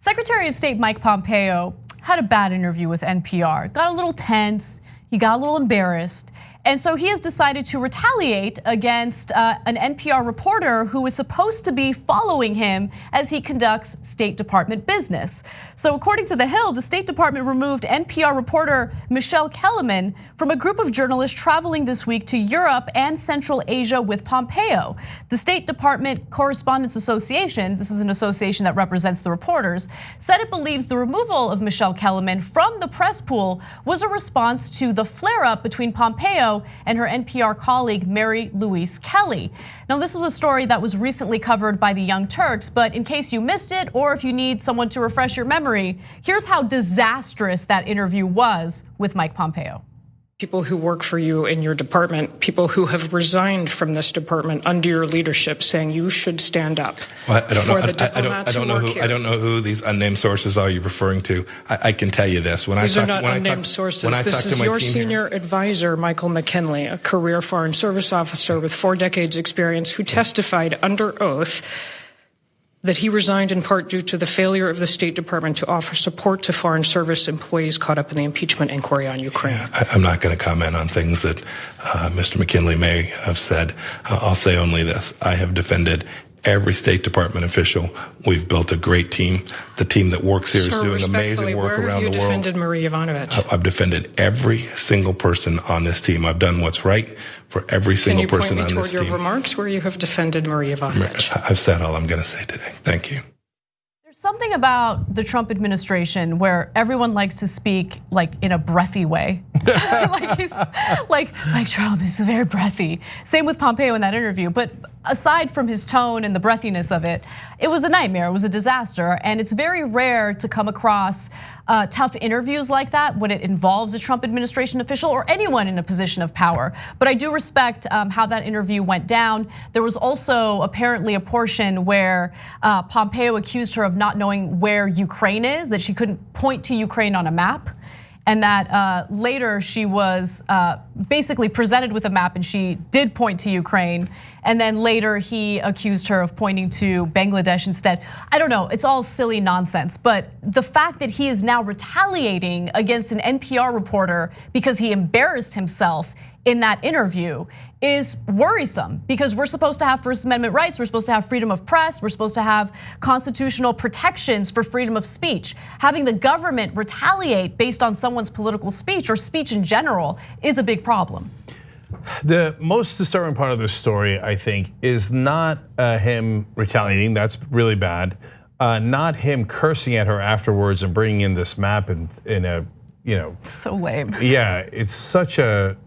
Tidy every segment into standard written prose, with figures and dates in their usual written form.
Secretary of State Mike Pompeo had a bad interview with NPR, got a little tense, he got a little embarrassed. And so he has decided to retaliate against an NPR reporter who is supposed to be following him as he conducts State Department business. So according to The Hill, the State Department removed NPR reporter Michele Kelemen from a group of journalists traveling this week to Europe and Central Asia with Pompeo. The State Department Correspondents Association, this is an association that represents the reporters, said it believes the removal of Michele Kelemen from the press pool was a response to the flare-up between Pompeo and her NPR colleague, Mary Louise Kelly. Now, this was a story that was recently covered by the Young Turks, but in case you missed it, or if you need someone to refresh your memory, here's how disastrous that interview was with Mike Pompeo. People who work for you in your department, people who have resigned from this department under your leadership, saying you should stand up for the diplomats who work here. I don't know who these unnamed sources are you're referring to. I can tell you this. These are not unnamed sources. This is your senior advisor, Michael McKinley, a career Foreign Service officer with 4 decades experience, who testified under oath that he resigned in part due to the failure of the State Department to offer support to Foreign Service employees caught up in the impeachment inquiry on Ukraine. Yeah, I'm not going to comment on things that Mr. McKinley may have said. I'll say only this. I have defended every State Department official. We've built a great team. The team that works here is doing amazing work around the world. Where have you defended Marie Yovanovitch? I've defended every single person on this team. I've done what's right for every single person on this team. Can you point me toward your remarks where you have defended Marie Yovanovitch? I've said all I'm going to say today. Thank you. There's something about the Trump administration where everyone likes to speak like in a breathy way. like Trump is very breathy. Same with Pompeo in that interview. But aside from his tone and the breathiness of it, it was a nightmare. It was a disaster. And it's very rare to come across tough interviews like that when it involves a Trump administration official or anyone in a position of power. But I do respect how that interview went down. There was also apparently a portion where Pompeo accused her of not knowing where Ukraine is, that she couldn't point to Ukraine on a map. And that later she was basically presented with a map and she did point to Ukraine. And then later he accused her of pointing to Bangladesh instead. I don't know, it's all silly nonsense. But the fact that he is now retaliating against an NPR reporter because he embarrassed himself in that interview is worrisome, because we're supposed to have First Amendment rights, we're supposed to have freedom of press, we're supposed to have constitutional protections for freedom of speech. Having the government retaliate based on someone's political speech or speech in general is a big problem. The most disturbing part of this story, I think, is not him retaliating, that's really bad. Not him cursing at her afterwards and bringing in this map in a, So lame. Yeah, it's such a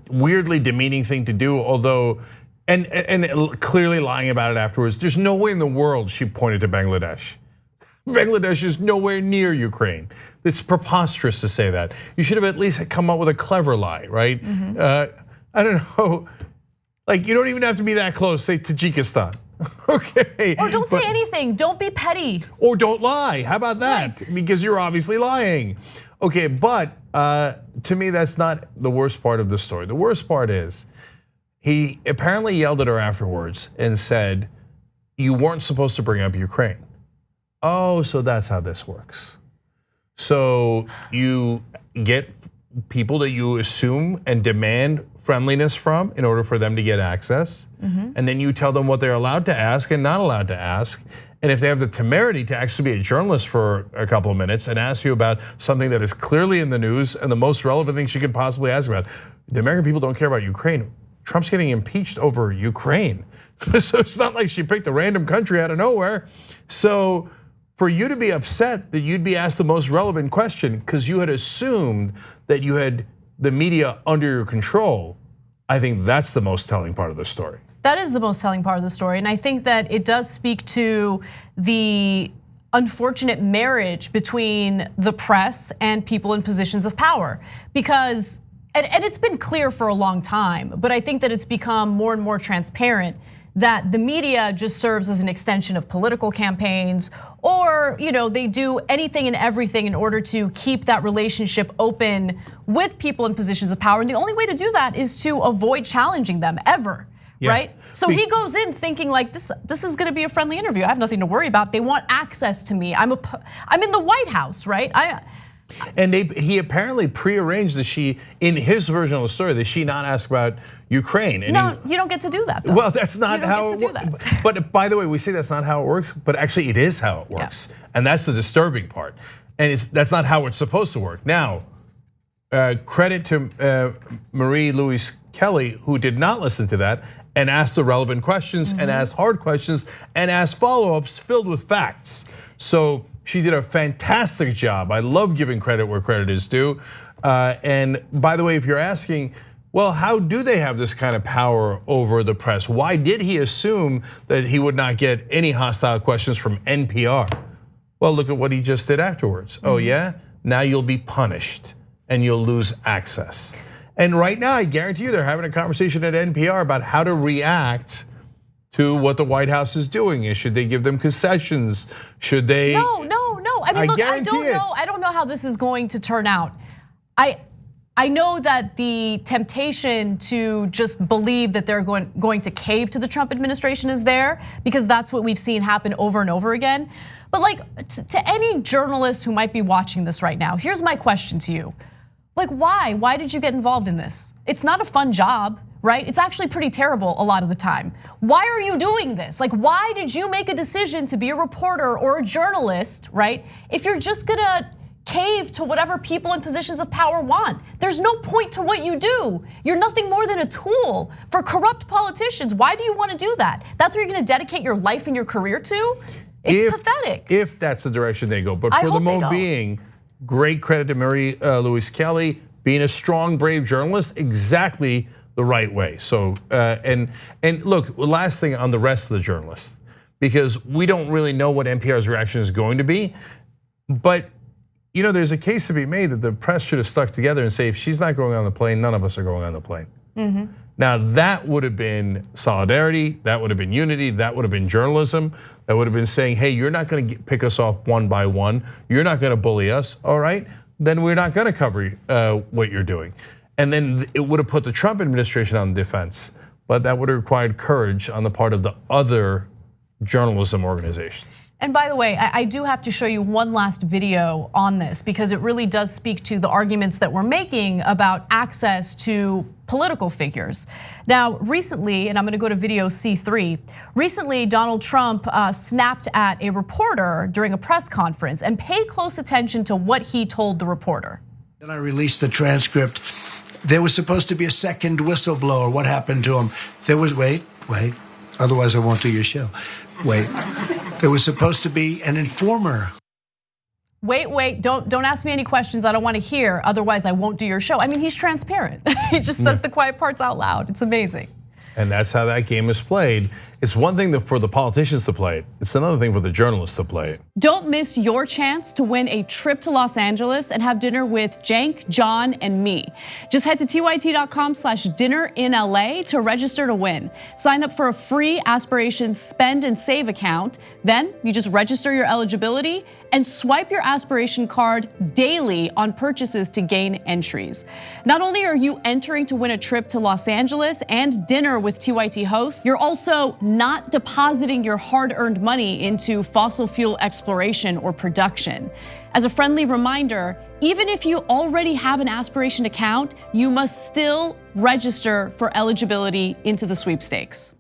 weirdly demeaning thing to do, although, and clearly lying about it afterwards. There's no way in the world she pointed to Bangladesh. Bangladesh is nowhere near Ukraine. It's preposterous to say that. You should have at least come up with a clever lie, right? I don't know, like you don't even have to be that close, say Tajikistan. Okay. Or don't say anything, don't be petty. Or don't lie, how about that? Right. Because you're obviously lying. Okay, but to me, that's not the worst part of the story. The worst part is he apparently yelled at her afterwards and said, you weren't supposed to bring up Ukraine. Oh, so that's how this works. So you get people that you assume and demand friendliness from in order for them to get access. And then you tell them what they're allowed to ask and not allowed to ask. And if they have the temerity to actually be a journalist for a couple of minutes and ask you about something that is clearly in the news and the most relevant thing she could possibly ask about, the American people don't care about Ukraine. Trump's getting impeached over Ukraine. So it's not like she picked a random country out of nowhere. So for you to be upset that you'd be asked the most relevant question because you had assumed that you had the media under your control, I think that's the most telling part of the story. That is the most telling part of the story. And I think that it does speak to the unfortunate marriage between the press and people in positions of power. Because, and it's been clear for a long time, but I think that it's become more and more transparent that the media just serves as an extension of political campaigns, or they do anything and everything in order to keep that relationship open with people in positions of power. And the only way to do that is to avoid challenging them ever. right? So he goes in thinking like this is going to be a friendly interview. I have nothing to worry about. They want access to me. I'm in the White House, right? And he apparently prearranged that in his version of the story, that she not ask about Ukraine. And no, you don't get to do that, though. Well, that's not how it works. But by the way, we say that's not how it works, but actually it is how it works. Yeah. And that's the disturbing part. And that's not how it's supposed to work. Now, credit to Mary Louise Kelly, who did not listen to that and asked the relevant questions and asked hard questions and asked follow-ups filled with facts. So she did a fantastic job. I love giving credit where credit is due. And by the way, if you're asking, well, how do they have this kind of power over the press? Why did he assume that he would not get any hostile questions from NPR? Well, look at what he just did afterwards. Oh yeah, now you'll be punished and you'll lose access. And right now, I guarantee you they're having a conversation at NPR about how to react to what the White House is doing. Should they give them concessions? Should they? No. I mean, look, I don't know how this is going to turn out. I know that the temptation to just believe that they're going to cave to the Trump administration is there, because that's what we've seen happen over and over again. But like, to any journalist who might be watching this right now, here's my question to you. Like, why? Why did you get involved in this? It's not a fun job, right? It's actually pretty terrible a lot of the time. Why are you doing this? Like, why did you make a decision to be a reporter or a journalist, right? If you're just gonna cave to whatever people in positions of power want. There's no point to what you do. You're nothing more than a tool for corrupt politicians. Why do you want to do that? That's what you're gonna dedicate your life and your career to? It's pathetic. If that's the direction they go. But for the moment being, great credit to Mary Louise Kelly, being a strong, brave journalist, exactly the right way. So, and look, last thing on the rest of the journalists, because we don't really know what NPR's reaction is going to be, but there's a case to be made that the press should have stuck together and say, if she's not going on the plane, none of us are going on the plane. Now that would have been solidarity, that would have been unity, that would have been journalism, that would have been saying, hey, you're not gonna pick us off one by one, you're not gonna bully us, all right? Then we're not gonna cover what you're doing. And then it would have put the Trump administration on the defense, but that would have required courage on the part of the other journalism organizations. And by the way, I do have to show you one last video on this, because it really does speak to the arguments that we're making about access to political figures. Now, recently, and I'm gonna go to video C3, recently Donald Trump snapped at a reporter during a press conference, and pay close attention to what he told the reporter. Then I released the transcript. There was supposed to be a second whistleblower. What happened to him? There was, wait, otherwise I won't do your show. Wait, there was supposed to be an informer. Wait, don't ask me any questions I don't want to hear, otherwise I won't do your show. I mean, he's transparent. He just says the quiet parts out loud. It's amazing. And that's how that game is played. It's one thing for the politicians to play it. It's another thing for the journalists to play it. Don't miss your chance to win a trip to Los Angeles and have dinner with Cenk, John, and me. Just head to tyt.com/dinnerinla to register to win. Sign up for a free Aspiration Spend and Save account. Then you just register your eligibility and swipe your Aspiration card daily on purchases to gain entries. Not only are you entering to win a trip to Los Angeles and dinner with TYT hosts, you're also not depositing your hard-earned money into fossil fuel exploration or production. As a friendly reminder, even if you already have an Aspiration account, you must still register for eligibility into the sweepstakes.